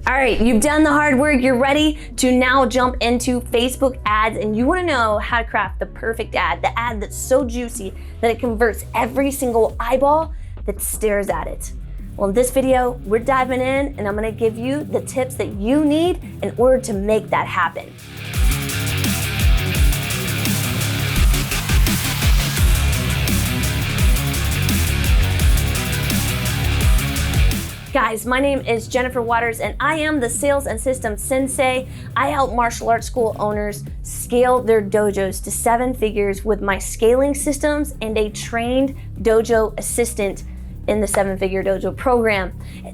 All right, you've done the hard work. You're ready to now jump into Facebook ads, and you want to know how to craft the perfect ad, the ad that's so juicy that it converts every single eyeball that stares at it. Well, in this video, we're diving in, and I'm going to give you the tips that you need in order to make that happen. Guys, my name is Jennifer Waters and I am the Sales and Systems Sensei. I help martial arts school owners scale their dojos to 7 figures with my scaling systems and a trained dojo assistant in the 7-figure dojo program.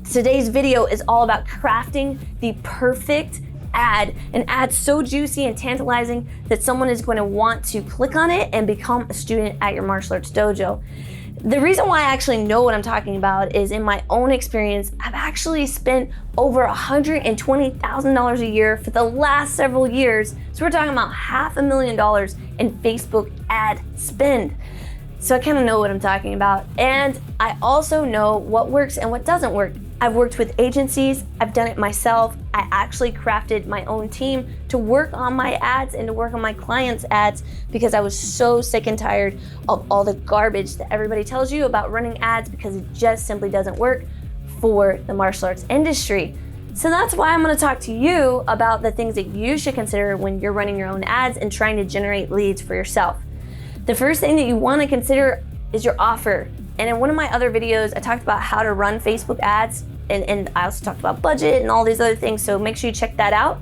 Today's video is all about crafting the perfect ad, an ad so juicy and tantalizing that someone is going to want to click on it and become a student at your martial arts dojo. The reason why I actually know what I'm talking about is in my own experience, I've actually spent over $120,000 a year for the last several years. So we're talking about $500,000 in Facebook ad spend. So I kind of know what I'm talking about. And I also know what works and what doesn't work. I've worked with agencies, I've done it myself. I actually crafted my own team to work on my ads and to work on my clients' ads because I was so sick and tired of all the garbage that everybody tells you about running ads because it just simply doesn't work for the martial arts industry. So that's why I'm going to talk to you about the things that you should consider when you're running your own ads and trying to generate leads for yourself. The first thing that you want to consider is your offer. And in one of my other videos, I talked about how to run Facebook ads, and I also talked about budget and all these other things, so make sure you check that out.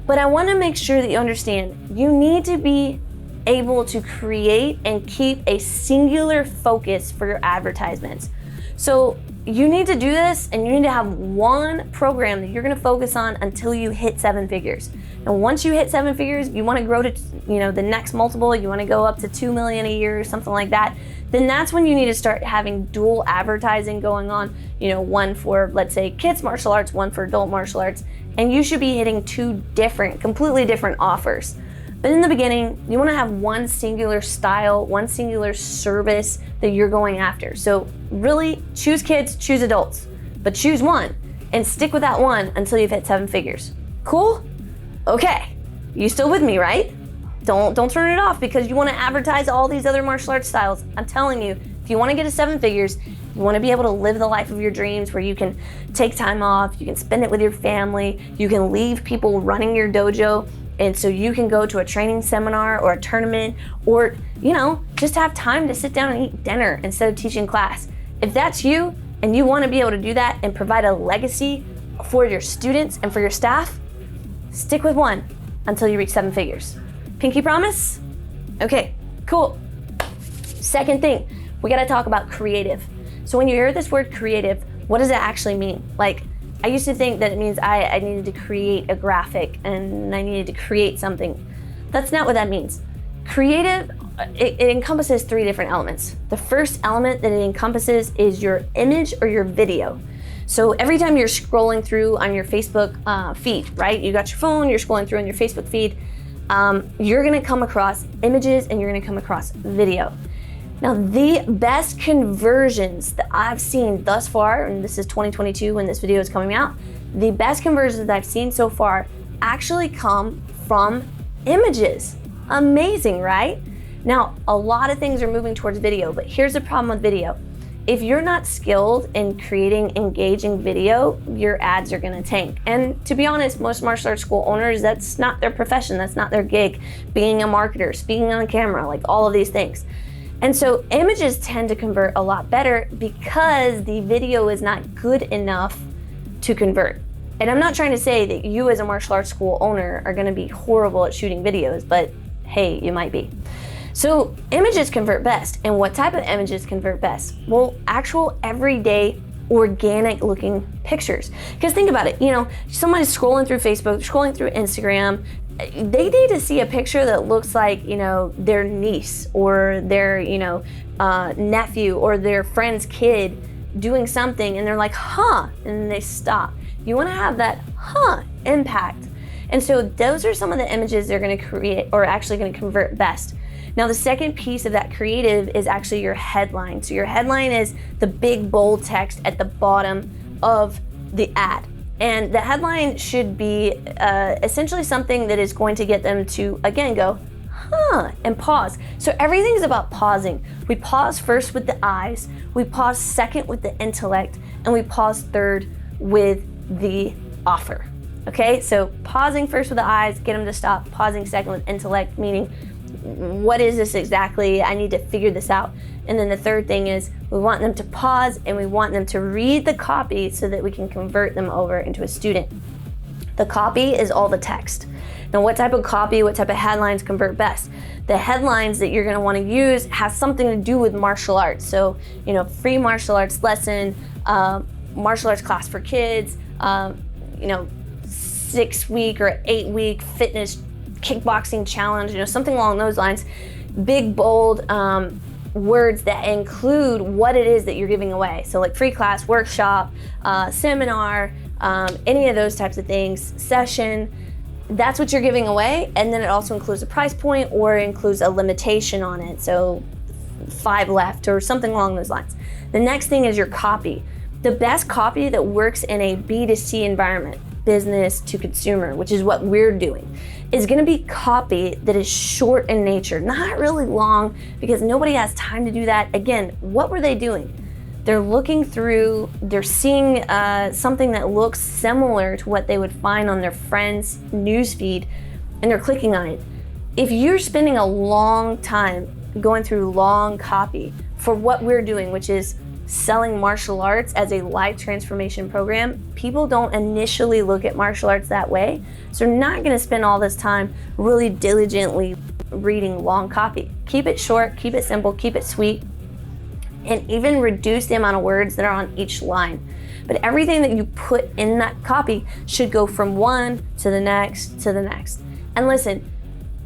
But I want to make sure that you understand you need to be able to create and keep a singular focus for your advertisements. So you need to do this, and you need to have one program that you're going to focus on until you hit 7 figures. And once you hit 7 figures, you want to grow to, the next multiple, you want to go up to 2 million a year or something like that, then that's when you need to start having dual advertising going on, one for, let's say, kids martial arts, one for adult martial arts, and you should be hitting 2 completely different offers. But in the beginning, you want to have one singular style, one singular service that you're going after. So really choose kids, choose adults, but choose one and stick with that one until you've hit 7 figures. Cool? Okay. You still with me, right? Don't turn it off because you want to advertise all these other martial arts styles. I'm telling you, if you want to get to 7 figures, you want to be able to live the life of your dreams where you can take time off, you can spend it with your family, you can leave people running your dojo, and so you can go to a training seminar or a tournament or, just have time to sit down and eat dinner instead of teaching class. If that's you and you want to be able to do that and provide a legacy for your students and for your staff, stick with one until you reach 7 figures. Pinky promise? Okay, cool. Second thing, we gotta talk about creative. So when you hear this word creative, what does it actually mean? Like, I used to think that it means I needed to create a graphic and I needed to create something. That's not what that means. Creative, it encompasses 3 different elements. The first element that it encompasses is your image or your video. So every time you're scrolling through on your Facebook feed, right? You got your phone, you're scrolling through on your Facebook feed, you're gonna come across images and you're gonna come across video. Now, the best conversions that I've seen thus far, and this is 2022 when this video is coming out, the best conversions that I've seen so far actually come from images. Amazing, right? Now, a lot of things are moving towards video, but here's the problem with video. If you're not skilled in creating engaging video, your ads are gonna tank. And to be honest, most martial arts school owners, that's not their profession, that's not their gig. Being a marketer, speaking on camera, like all of these things. And so images tend to convert a lot better because the video is not good enough to convert. And I'm not trying to say that you as a martial arts school owner are gonna be horrible at shooting videos, but hey, you might be. So images convert best. And what type of images convert best? Well, actual everyday organic looking pictures. Because think about it, somebody's scrolling through Facebook, scrolling through Instagram, they need to see a picture that looks like, their niece or their, nephew or their friend's kid doing something and they're like, huh, and then they stop. You want to have that impact. And so those are some of the images they're going to create or actually going to convert best. Now, the second piece of that creative is actually your headline. So your headline is the big bold text at the bottom of the ad. And the headline should be essentially something that is going to get them to, again, go, huh, and pause. So everything is about pausing. We pause first with the eyes, we pause second with the intellect, and we pause third with the offer. Okay, so pausing first with the eyes, get them to stop. Pausing second with intellect, meaning what is this exactly? I need to figure this out. And then the third thing is we want them to pause and we want them to read the copy so that we can convert them over into a student. The copy is all the text. Now, what type of copy, what type of headlines convert best? The headlines that you're gonna wanna use has something to do with martial arts. So, free martial arts lesson, martial arts class for kids, 6-week or 8-week fitness kickboxing challenge, something along those lines. Big, bold words that include what it is that you're giving away. So like free class, workshop, seminar, any of those types of things, session, that's what you're giving away. And then it also includes a price point or includes a limitation on it. So 5 left or something along those lines. The next thing is your copy. The best copy that works in a B2C environment, business to consumer, which is what we're doing, is gonna be copy that is short in nature, not really long, because nobody has time to do that. Again, what were they doing? They're looking through, they're seeing something that looks similar to what they would find on their friend's newsfeed, and they're clicking on it. If you're spending a long time going through long copy for what we're doing, which is selling martial arts as a life transformation program, people don't initially look at martial arts that way. So they're not gonna spend all this time really diligently reading long copy. Keep it short, keep it simple, keep it sweet, and even reduce the amount of words that are on each line. But everything that you put in that copy should go from one to the next to the next. And listen,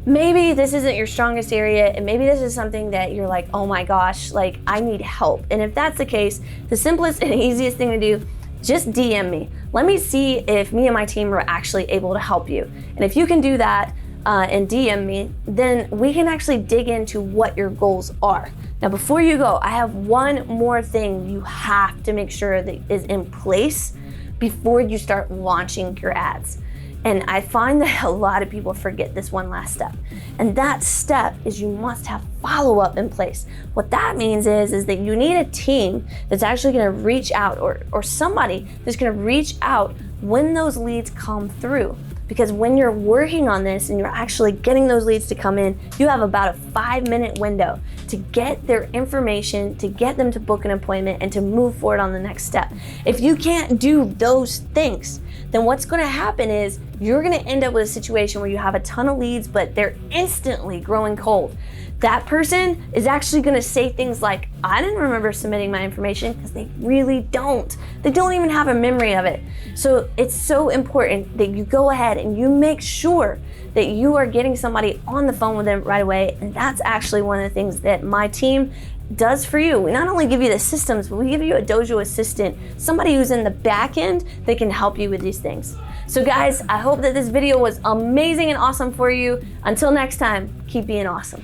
maybe this isn't your strongest area, and maybe this is something that you're like, oh my gosh, like I need help. And if that's the case, the simplest and easiest thing to do, just DM me. Let me see if me and my team are actually able to help you. And if you can do that and DM me, then we can actually dig into what your goals are. Now, before you go, I have one more thing you have to make sure that is in place before you start launching your ads. And I find that a lot of people forget this one last step. And that step is you must have follow-up in place. What that means is that you need a team that's actually gonna reach out, or somebody that's gonna reach out when those leads come through. Because when you're working on this and you're actually getting those leads to come in, you have about a 5-minute window to get their information, to get them to book an appointment, and to move forward on the next step. If you can't do those things, then what's gonna happen is you're gonna end up with a situation where you have a ton of leads, but they're instantly growing cold. That person is actually gonna say things like, I didn't remember submitting my information, because they really don't. They don't even have a memory of it. So it's so important that you go ahead and you make sure that you are getting somebody on the phone with them right away. And that's actually one of the things that my team does for you. We not only give you the systems, but we give you a dojo assistant, somebody who's in the back end that can help you with these things. So guys, I hope that this video was amazing and awesome for you. Until next time, keep being awesome.